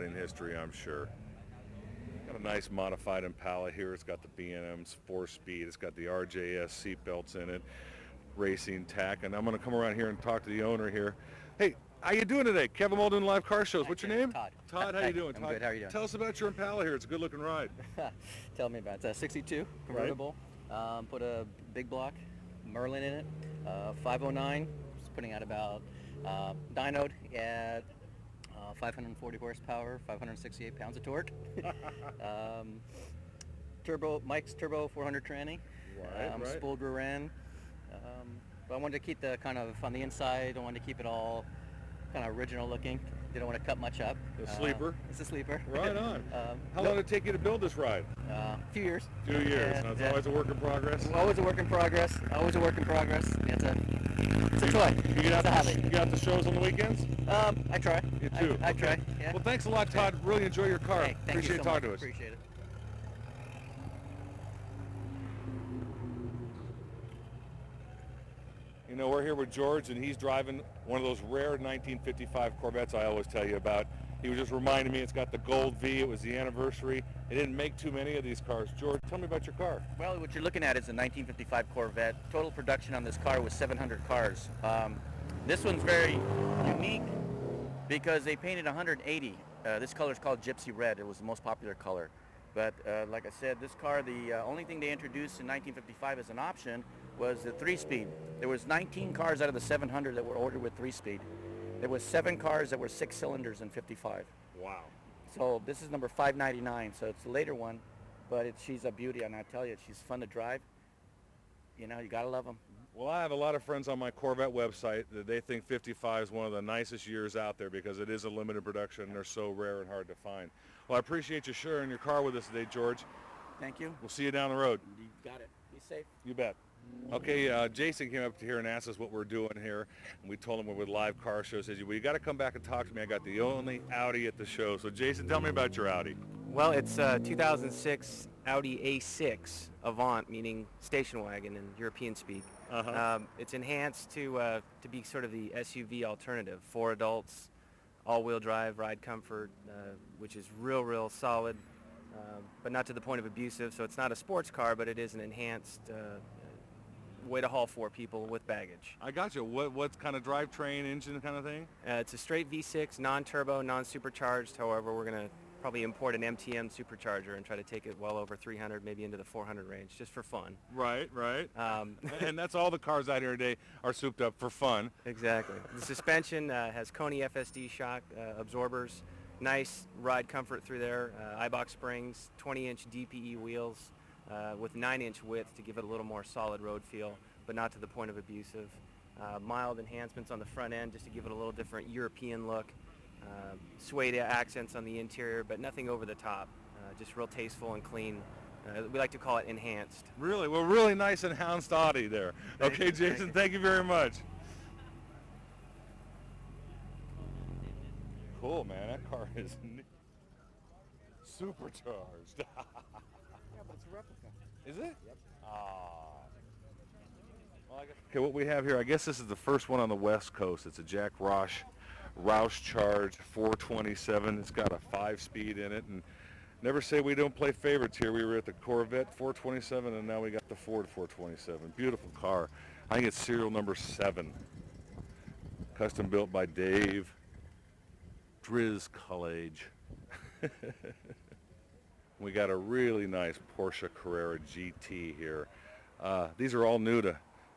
off-roading history, I'm sure. Got a nice modified Impala here. It's got the B&M's 4-speed. It's got the RJS seat belts in it, racing tack. And I'm going to come around here and talk to the owner here. Hey, how you doing today? Kevin Muldoon Live Car Shows. What's your name? Todd. Todd, how you doing? I'm Todd, good. How are you doing? Tell us about your Impala here. It's a good-looking ride. Tell me about it. It's a 62 convertible. Right. Put a big block Merlin in it. 509. It's putting out about dynoed at 540 horsepower, 568 pounds of torque. Mike's Turbo 400 tranny. Right. Spooled rear end. But I wanted to keep the kind of on the inside. I wanted to keep it all kind of original looking. Didn't want to cut much up. A sleeper. It's a sleeper. Right on. How long did it take you to build this ride? A few years. 2 years. Now, it's always a work in progress. Always a work in progress. Always a work in progress. It's a toy. You get out the shows on the weekends? I try. You too. I try. Yeah. Well, thanks a lot, Todd. Really enjoy your car. Hey, Appreciate you so talking much. to us. Appreciate it. You know, we're here with George, and he's driving one of those rare 1955 Corvettes I always tell you about. He was just reminding me it's got the gold V. It was the anniversary. They didn't make too many of these cars. George, tell me about your car. Well, what you're looking at is a 1955 Corvette. Total production on this car was 700 cars. This one's very unique because they painted 180. This color is called Gypsy Red. It was the most popular color. But like I said, this car, the only thing they introduced in 1955 as an option was the 3-speed. There was 19 cars out of the 700 that were ordered with 3-speed. There was 7 cars that were 6 cylinders in 55. Wow. So this is number 599, so it's a later one, but she's a beauty, and I tell you, she's fun to drive. You know, you gotta love them. Well, I have a lot of friends on my Corvette website that they think 55 is one of the nicest years out there because it is a limited production and they're so rare and hard to find. Well, I appreciate you sharing your car with us today, George. Thank you. We'll see you down the road. You got it. Be safe. You bet. Okay, Jason came up here and asked us what we're doing here, and we told him we're with Live Car Show. Says, well, you got to come back and talk to me. I got the only Audi at the show. So, Jason, tell me about your Audi. Well, it's a 2006 Audi A6 Avant, meaning station wagon in European speak. It's enhanced to be sort of the SUV alternative for adults, all-wheel drive, ride comfort, which is real solid, but not to the point of abusive. So it's not a sports car, but it is an enhanced way to haul 4 people with baggage. I got you. What kind of drivetrain, engine kind of thing? It's a straight V6, non-turbo, non-supercharged. However, we're going to probably import an MTM supercharger and try to take it well over 300, maybe into the 400 range, just for fun. Right. And that's all the cars out here today are souped up for fun. Exactly. The suspension has Koni FSD shock absorbers, nice ride comfort through there, Eibach springs, 20-inch DPE wheels with 9-inch width to give it a little more solid road feel, but not to the point of abusive. Mild enhancements on the front end just to give it a little different European look. Suede accents on the interior, but nothing over the top. Just real tasteful and clean. We like to call it enhanced. Really? Well, really nice enhanced Audi there. Okay, Jason, thank you very much. Cool, man. That car is supercharged. Yeah, but it's a replica. Is it? Yep. Okay, what we have here, I guess this is the first one on the West Coast. It's a Jack Roush Charge 427. It's got a 5-speed in it, and never say we don't play favorites here. We were at the Corvette 427, and now we got the Ford 427. Beautiful car. I think it's serial number 7. Custom built by Dave Driz College. We got a really nice Porsche Carrera GT here. These are all new to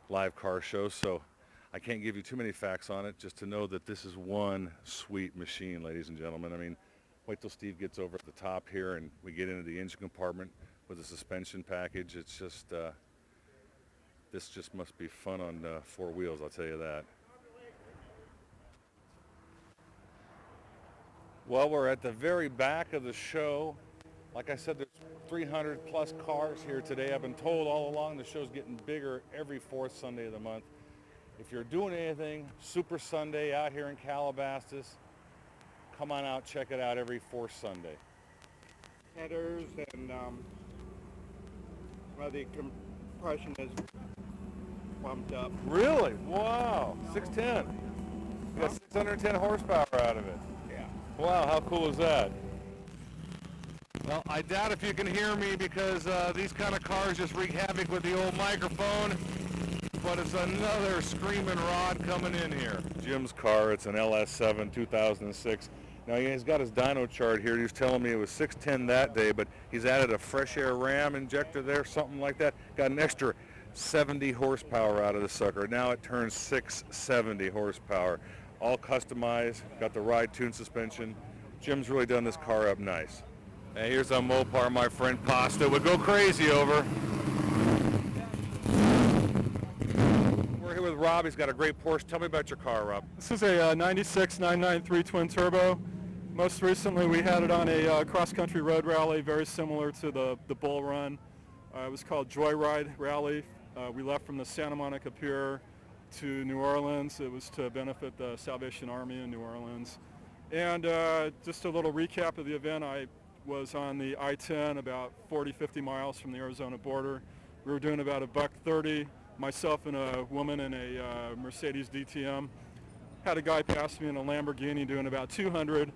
Live Car Shows, so I can't give you too many facts on it, just to know that this is one sweet machine, ladies and gentlemen. I mean, wait till Steve gets over at the top here and we get into the engine compartment with the suspension package. It's just, this just must be fun on 4 wheels, I'll tell you that. Well, we're at the very back of the show. Like I said, there's 300 plus cars here today. I've been told all along the show's getting bigger every 4th Sunday of the month. If you're doing anything, Super Sunday out here in Calabasas, come on out, check it out every 4th Sunday. Headers and the compression is bumped up. Really? Wow. 610. You got 610 horsepower out of it. Yeah. Wow, how cool is that? Well, I doubt if you can hear me because these kind of cars just wreak havoc with the old microphone. But it's another screaming rod coming in here. Jim's car, it's an LS7 2006. Now he's got his dyno chart here. He was telling me it was 610 that day, but he's added a fresh air ram injector there, something like that. Got an extra 70 horsepower out of the sucker. Now it turns 670 horsepower. All customized, got the ride tune suspension. Jim's really done this car up nice. And here's a Mopar my friend Pasta would go crazy over. We're here with Rob. He's got a great Porsche. Tell me about your car, Rob. This is a 96 993 twin turbo. Most recently we had it on a cross-country road rally very similar to the Bull Run. It was called Joyride Rally. We left from the Santa Monica Pier to New Orleans. It was to benefit the Salvation Army in New Orleans. And just a little recap of the event, I was on the I-10 about 40-50 miles from the Arizona border. We were doing about $130, myself and a woman in a Mercedes DTM. Had a guy pass me in a Lamborghini doing about 200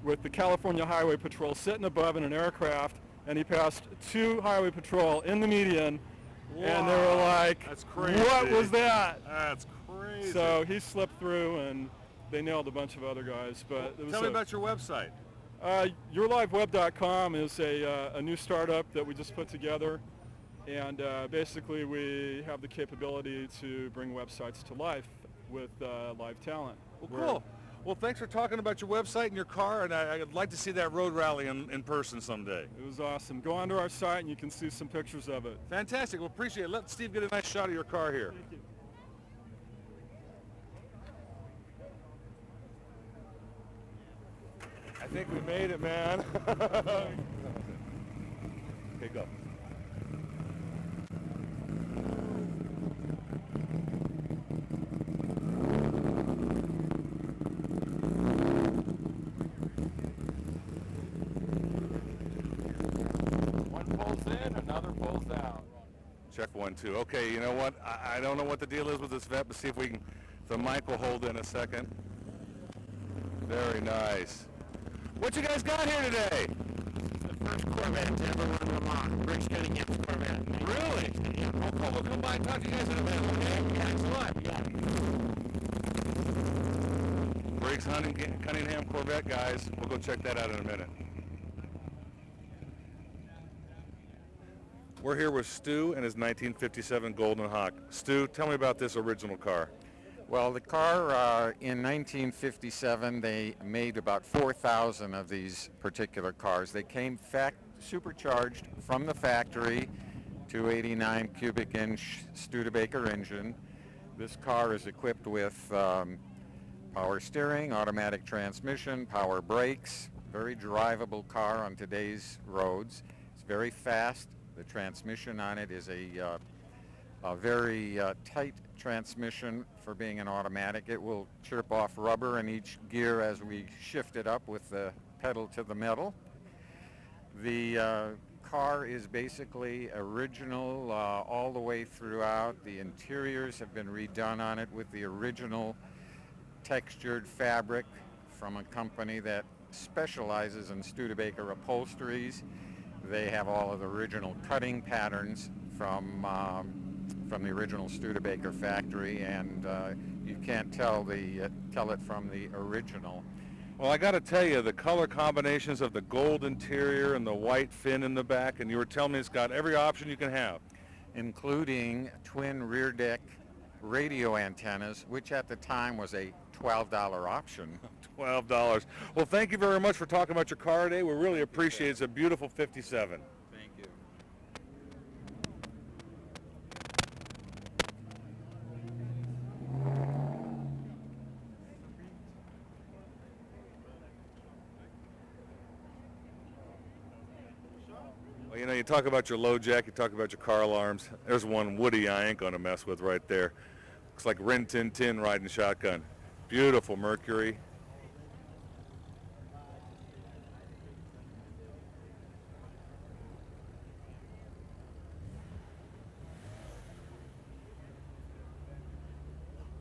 with the California Highway Patrol sitting above in an aircraft, and he passed 2 Highway Patrol in the median. And they were like, That's crazy. What was that? That's crazy. So he slipped through, and they nailed a bunch of other guys. But it was Tell me about your website. YourLiveWeb.com is a new startup that we just put together, and basically we have the capability to bring websites to life with live talent. Well, cool. Well, thanks for talking about your website and your car, and I'd like to see that road rally in person someday. It was awesome. Go onto our site and you can see some pictures of it. Fantastic. Well, appreciate it. Let Steve get a nice shot of your car here. Thank you. I think we made it, man. Okay, go. One pulls in, another pulls out. Check 1, 2. Okay, you know what? I don't know what the deal is with this vet, but see if we can, the mic will hold in a second. Very nice. What you guys got here today? The first Corvette to ever run Le Mans. Briggs Cunningham's Corvette. Really? Yeah. Oh, we'll come by and talk to you guys in a minute, okay? Thanks a lot. Briggs Cunningham Corvette, guys. We'll go check that out in a minute. We're here with Stu and his 1957 Golden Hawk. Stu, tell me about this original car. Well, the car in 1957, they made about 4,000 of these particular cars. They came supercharged from the factory, 289 cubic inch Studebaker engine. This car is equipped with power steering, automatic transmission, power brakes, very drivable car on today's roads. It's very fast. The transmission on it is a very tight transmission for being an automatic. It will chirp off rubber in each gear as we shift it up with the pedal to the metal. The car is basically original all the way throughout. The interiors have been redone on it with the original textured fabric from a company that specializes in Studebaker upholsteries. They have all of the original cutting patterns from the original Studebaker factory, and you can't tell it from the original. Well, I got to tell you, the color combinations of the gold interior and the white fin in the back, and you were telling me it's got every option you can have. Including twin rear deck radio antennas, which at the time was a $12 option. $12. Well, thank you very much for talking about your car today. We really appreciate it. It's a beautiful 57. Thank you. Well, you know, you talk about your low jack, you talk about your car alarms. There's one Woody I ain't gonna mess with right there. Looks like Rin Tin Tin riding shotgun. Beautiful Mercury.